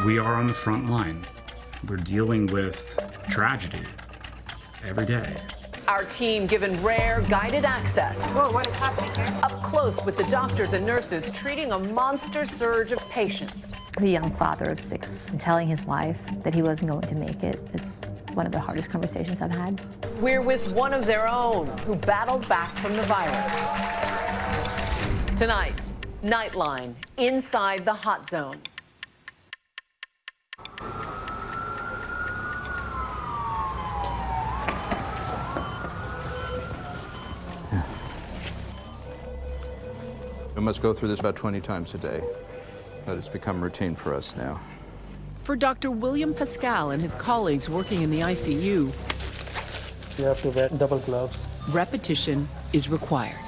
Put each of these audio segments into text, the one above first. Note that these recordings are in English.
We are on the front line. We're dealing with tragedy every day. Our team given rare guided access. Whoa, what is happening here? Up close with the doctors and nurses treating a monster surge of patients. The young father of 6 telling his wife that he wasn't going to make it is one of the hardest conversations I've had. We're with one of their own who battled back from the virus. Tonight, Nightline, inside the hot zone. We must go through this about 20 times a day, but it's become routine for us now. For Dr. William Pascal and his colleagues working in the ICU, you have to wear double gloves. Repetition is required.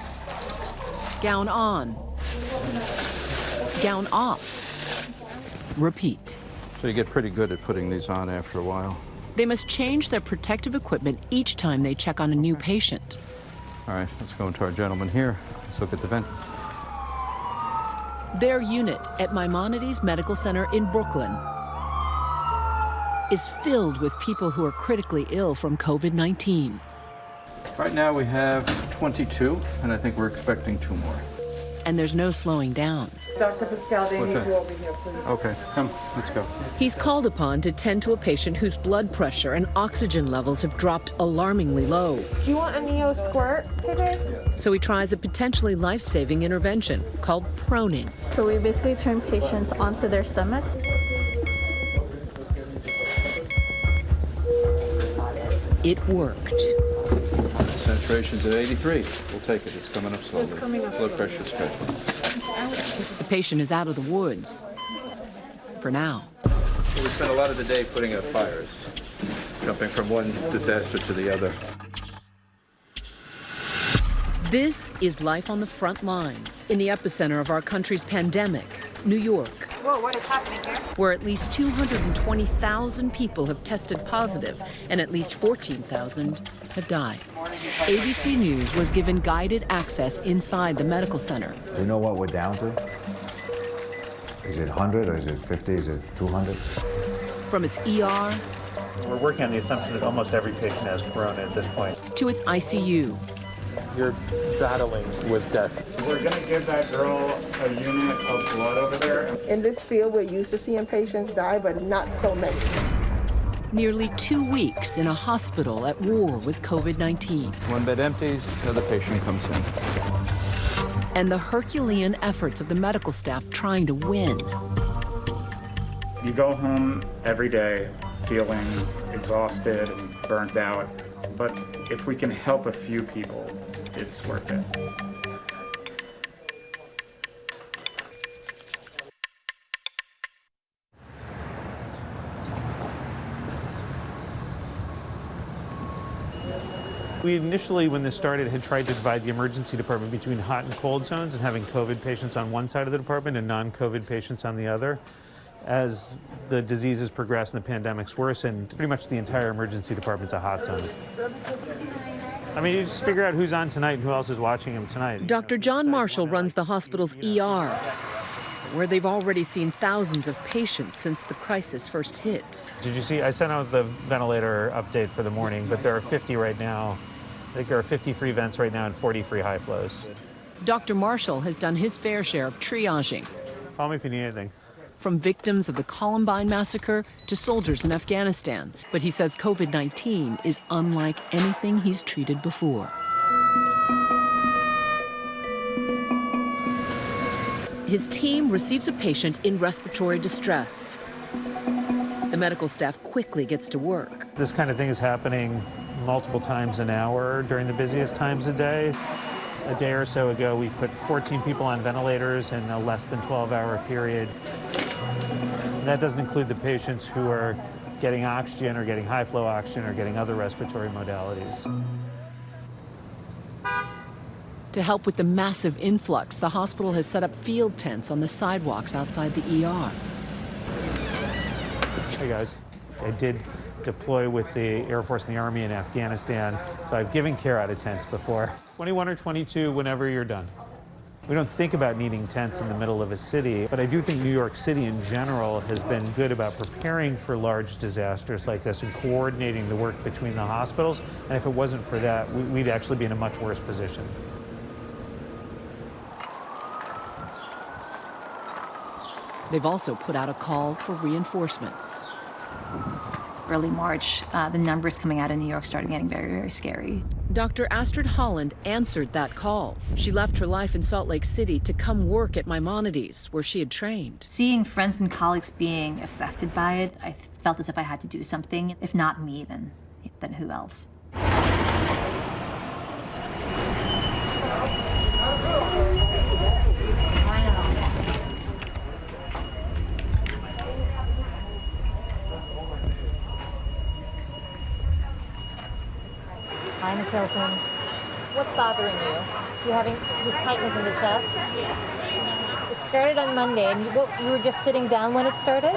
Gown on, gown off, repeat. So you get pretty good at putting these on after a while. They must change their protective equipment each time they check on a new patient. All right, let's go into our gentleman here. Let's look at the vent. Their unit at Maimonides Medical Center in Brooklyn is filled with people who are critically ill from COVID-19. Right now we have 22, and I think we're expecting 2 more. And there's no slowing down. Dr. Pascal, they need you over here, please. Okay, come, let's go. He's called upon to tend to a patient whose blood pressure and oxygen levels have dropped alarmingly low. Do you want a Neo squirt, KJ? So he tries a potentially life-saving intervention called proning. So we basically turn patients onto their stomachs. It worked. Saturation's at 83. We'll take it. It's coming up slowly. It's coming up Blood slowly. pressure's good. The patient is out of the woods. For now. We spent a lot of the day putting out fires, jumping from one disaster to the other. This is life on the front lines in the epicenter of our country's pandemic, New York, Whoa, what is happening here? where at least 220,000 people have tested positive and at least 14,000 have died. ABC News was given guided access inside the medical center. Do you know what we're down to? Is it 100 or is it 50? Is it 200? From its ER We're working on the assumption that almost every patient has corona at this point. to its ICU. You're battling with death. We're going to give that girl a unit of blood over there. In this field, we're used to seeing patients die, but not so many. Nearly 2 weeks in a hospital at war with COVID-19. One bed empties, another patient comes in. And the Herculean efforts of the medical staff trying to win. You go home every day feeling exhausted and burnt out, but if we can help a few people, it's worth it. We initially, when this started, had tried to divide the emergency department between hot and cold zones and having COVID patients on one side of the department and non-COVID patients on the other. As the diseases progress and the pandemics worsen, pretty much the entire emergency department's a hot zone. I mean, you just figure out who's on tonight and who else is watching them tonight. Dr. John Marshall runs the hospital's ER, where they've already seen thousands of patients since the crisis first hit. Did you see, I sent out the ventilator update for the morning, but there are 50 right now. I think there are 50 free vents right now and 40 free high flows. Dr. Marshall has done his fair share of triaging, Call me if you need anything. from victims of the Columbine massacre to soldiers in Afghanistan. But he says COVID-19 is unlike anything he's treated before. His team receives a patient in respiratory distress. The medical staff quickly gets to work. This kind of thing is happening multiple times an hour during the busiest times of day. A day or so ago, we put 14 people on ventilators in a less than 12-hour period. And that doesn't include the patients who are getting oxygen or getting high-flow oxygen or getting other respiratory modalities. To help with the massive influx, the hospital has set up field tents on the sidewalks outside the ER. Hey guys, I did deploy with the Air Force and the Army in Afghanistan, so I've given care out of tents before. 21 or 22, whenever you're done. We don't think about needing tents in the middle of a city, but I do think New York City in general has been good about preparing for large disasters like this and coordinating the work between the hospitals. And if it wasn't for that, we'd actually be in a much worse position. They've also put out a call for reinforcements. Early March, the numbers coming out of New York started getting very, very scary. Dr. Astrid Holland answered that call. She left her life in Salt Lake City to come work at Maimonides, where she had trained. Seeing friends and colleagues being affected by it, I felt as if I had to do something. If not me, then who else? Hi, Miss Hilton. What's bothering you? You having this tightness in the chest? It started on Monday, and you were just sitting down when it started?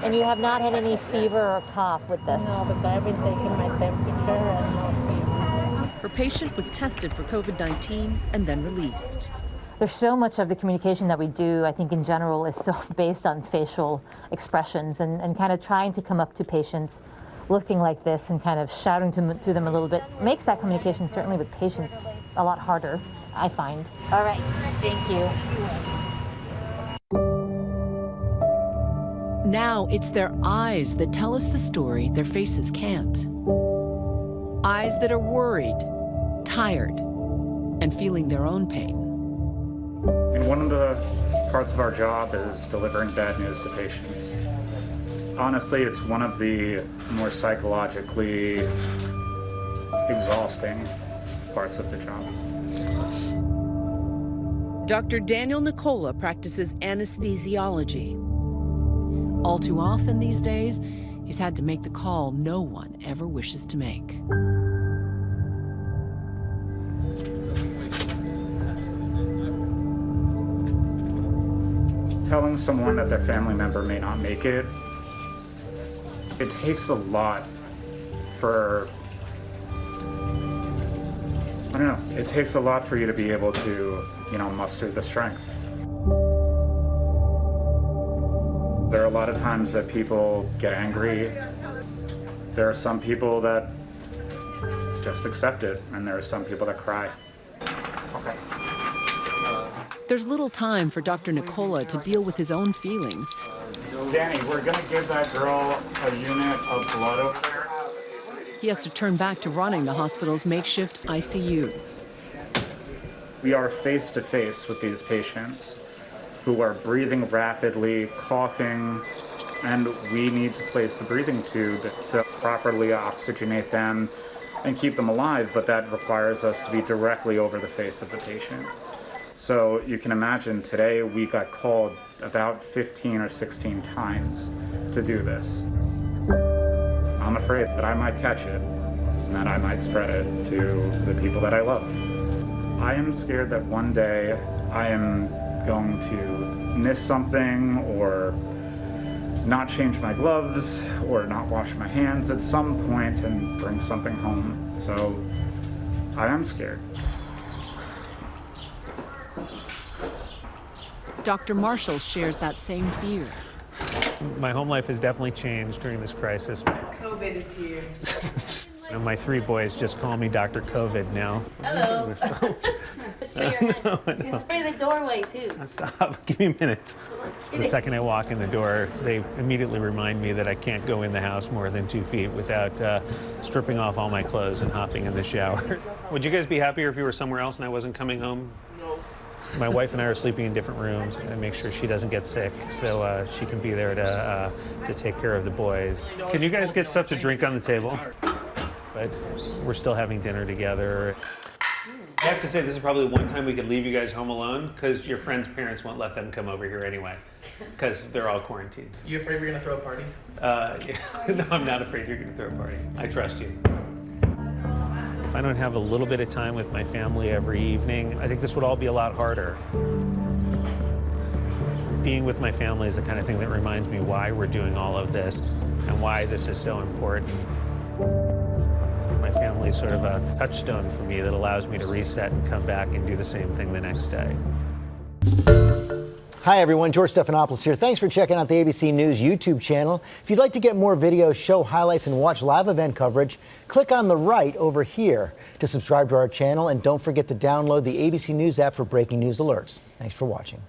And you have not had any fever or cough with this? No, but I've been taking my temperature and no fever. Her patient was tested for COVID-19 and then released. There's so much of the communication that we do, I think in general, is so based on facial expressions and kind of trying to come up to patients looking like this and kind of shouting to them a little bit makes that communication, certainly with patients, a lot harder, I find. All right, thank you. Now it's their eyes that tell us the story their faces can't. Eyes that are worried, tired, and feeling their own pain. And one of the parts of our job is delivering bad news to patients. Honestly, it's one of the more psychologically exhausting parts of the job. Dr. Daniel Nicola practices anesthesiology. All too often these days, he's had to make the call no one ever wishes to make. Telling someone that their family member may not make it, it takes a lot for, I don't know, it takes a lot for you to be able to, muster the strength. There are a lot of times that people get angry. There are some people that just accept it, and there are some people that cry. Okay. There's little time for Dr. Nicola to deal with his own feelings. Danny, we're gonna give that girl a unit of blood over there. He has to turn back to running the hospital's makeshift ICU. We are face to face with these patients who are breathing rapidly, coughing, and we need to place the breathing tube to properly oxygenate them and keep them alive, but that requires us to be directly over the face of the patient. So you can imagine today we got called about 15 or 16 times to do this. I'm afraid that I might catch it and that I might spread it to the people that I love. I am scared that one day I am going to miss something or not change my gloves or not wash my hands at some point and bring something home. So I am scared. Dr. Marshall shares that same fear. My home life has definitely changed during this crisis. COVID is here. My 3 boys just call me Dr. COVID now. Hello. You spray the doorway too. Stop, give me a minute. The second I walk in the door, they immediately remind me that I can't go in the house more than 2 feet without stripping off all my clothes and hopping in the shower. Would you guys be happier if you were somewhere else and I wasn't coming home? No. My wife and I are sleeping in different rooms and make sure she doesn't get sick, so she can be there to take care of the boys. Can you guys get stuff to drink on the table? But we're still having dinner together. I have to say, this is probably the one time we could leave you guys home alone, because your friends' parents won't let them come over here anyway, because they're all quarantined. You afraid we're gonna throw a party? No, I'm not afraid you're gonna throw a party. I trust you. If I don't have a little bit of time with my family every evening, I think this would all be a lot harder. Being with my family is the kind of thing that reminds me why we're doing all of this and why this is so important. My My family's sort of a touchstone for me that allows me to reset and come back and do the same thing the next day. Hi everyone, George Stephanopoulos here. Thanks for checking out the ABC News YouTube channel. If you'd like to get more videos, show highlights, and watch live event coverage, click on the right over here to subscribe to our channel, and don't forget to download the ABC News app for breaking news alerts. Thanks for watching.